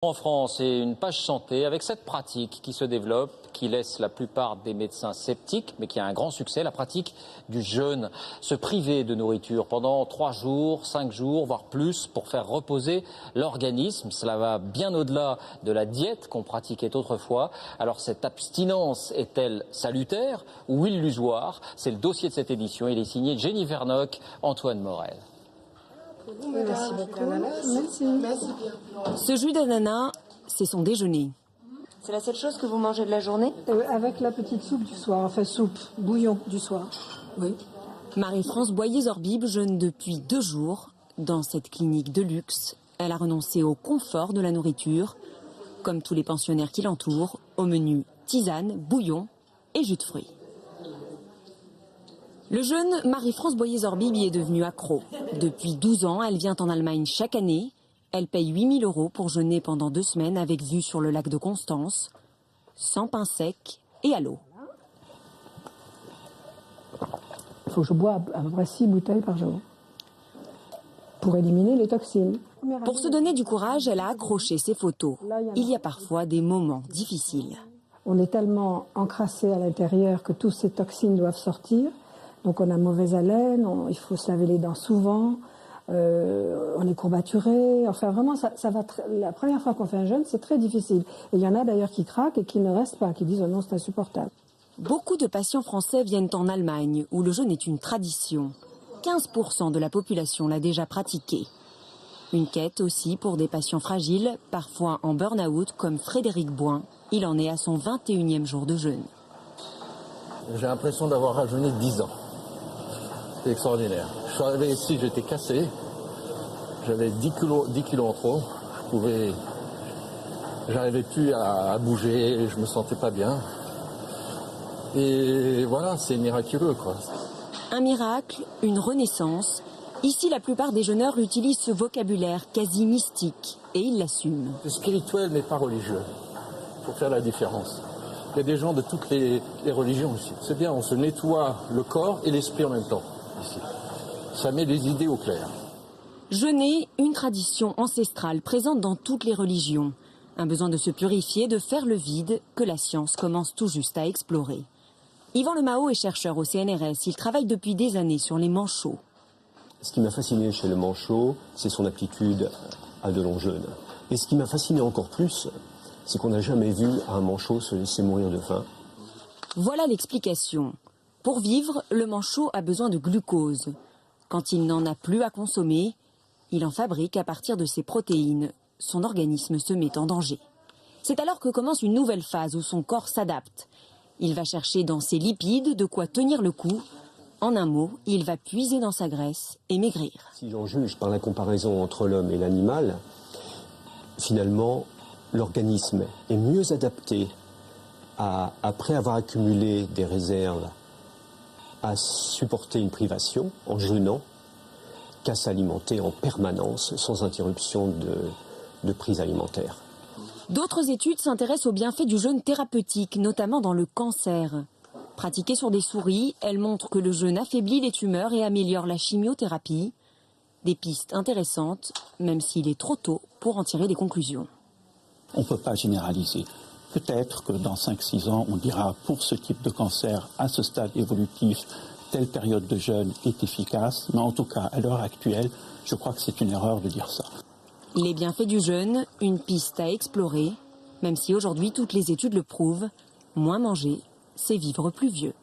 En France, c'est une page santé avec cette pratique qui se développe, qui laisse la plupart des médecins sceptiques, mais qui a un grand succès, la pratique du jeûne. Se priver de nourriture pendant 3 jours, 5 jours, voire plus, pour faire reposer l'organisme. Cela va bien au-delà de la diète qu'on pratiquait autrefois. Alors cette abstinence est-elle salutaire ou illusoire? C'est le dossier de cette édition. Il est signé Jenny Vernock, Antoine Morel. Merci beaucoup. Merci. Ce jus d'ananas, c'est son déjeuner. C'est la seule chose que vous mangez de la journée? Avec la petite soupe du soir, enfin soupe, bouillon du soir. Oui. Marie-France Boyer-Zorbib jeûne depuis 2 jours. Dans cette clinique de luxe, elle a renoncé au confort de la nourriture. Comme tous les pensionnaires qui l'entourent, au menu tisane, bouillon et jus de fruits. Le jeune Marie-France Boyer-Zorbib y est devenue accro. Depuis 12 ans, elle vient en Allemagne chaque année. Elle paye 8 000 € pour jeûner pendant 2 semaines avec vue sur le lac de Constance, sans pain sec et à l'eau. Il faut que je boive à peu près 6 bouteilles par jour pour éliminer les toxines. Pour se donner du courage, elle a accroché ses photos. Il y a parfois des moments difficiles. On est tellement encrassé à l'intérieur que toutes ces toxines doivent sortir. Donc on a mauvaise haleine, il faut se laver les dents souvent, on est courbaturé. Enfin vraiment, ça va la première fois qu'on fait un jeûne, c'est très difficile. Et il y en a d'ailleurs qui craquent et qui ne restent pas, qui disent « oh non, c'est insupportable ». Beaucoup de patients français viennent en Allemagne, où le jeûne est une tradition. 15% de la population l'a déjà pratiqué. Une quête aussi pour des patients fragiles, parfois en burn-out, comme Frédéric Boin. Il en est à son 21e jour de jeûne. J'ai l'impression d'avoir rajeuni 10 ans. C'est extraordinaire. Je suis arrivé ici, j'étais cassé. J'avais 10 kilos en trop. J'arrivais plus à bouger, je me sentais pas bien. Et voilà, c'est miraculeux, quoi. Un miracle, une renaissance. Ici, la plupart des jeûneurs utilisent ce vocabulaire quasi mystique et ils l'assument. C'est spirituel mais pas religieux. Il faut faire la différence. Il y a des gens de toutes les religions ici. C'est bien, on se nettoie le corps et l'esprit en même temps ici. Ça met les idées au clair. Jeûner, une tradition ancestrale présente dans toutes les religions. Un besoin de se purifier, de faire le vide que la science commence tout juste à explorer. Yvan Lemao est chercheur au CNRS. Il travaille depuis des années sur les manchots. Ce qui m'a fasciné chez le manchot, c'est son aptitude à de longs jeûnes. Et ce qui m'a fasciné encore plus, c'est qu'on n'a jamais vu un manchot se laisser mourir de faim. Voilà l'explication. Pour vivre, le manchot a besoin de glucose. Quand il n'en a plus à consommer, il en fabrique à partir de ses protéines. Son organisme se met en danger. C'est alors que commence une nouvelle phase où son corps s'adapte. Il va chercher dans ses lipides de quoi tenir le coup. En un mot, il va puiser dans sa graisse et maigrir. Si j'en juge par la comparaison entre l'homme et l'animal, finalement, l'organisme est mieux adapté après avoir accumulé des réserves, à supporter une privation en jeûnant qu'à s'alimenter en permanence sans interruption de prise alimentaire. D'autres études s'intéressent aux bienfaits du jeûne thérapeutique, notamment dans le cancer. Pratiquée sur des souris, elle montre que le jeûne affaiblit les tumeurs et améliore la chimiothérapie. Des pistes intéressantes, même s'il est trop tôt pour en tirer des conclusions. On ne peut pas généraliser. Peut-être que dans 5-6 ans, on dira pour ce type de cancer, à ce stade évolutif, telle période de jeûne est efficace. Mais en tout cas, à l'heure actuelle, je crois que c'est une erreur de dire ça. Les bienfaits du jeûne, une piste à explorer, même si aujourd'hui toutes les études le prouvent, moins manger, c'est vivre plus vieux.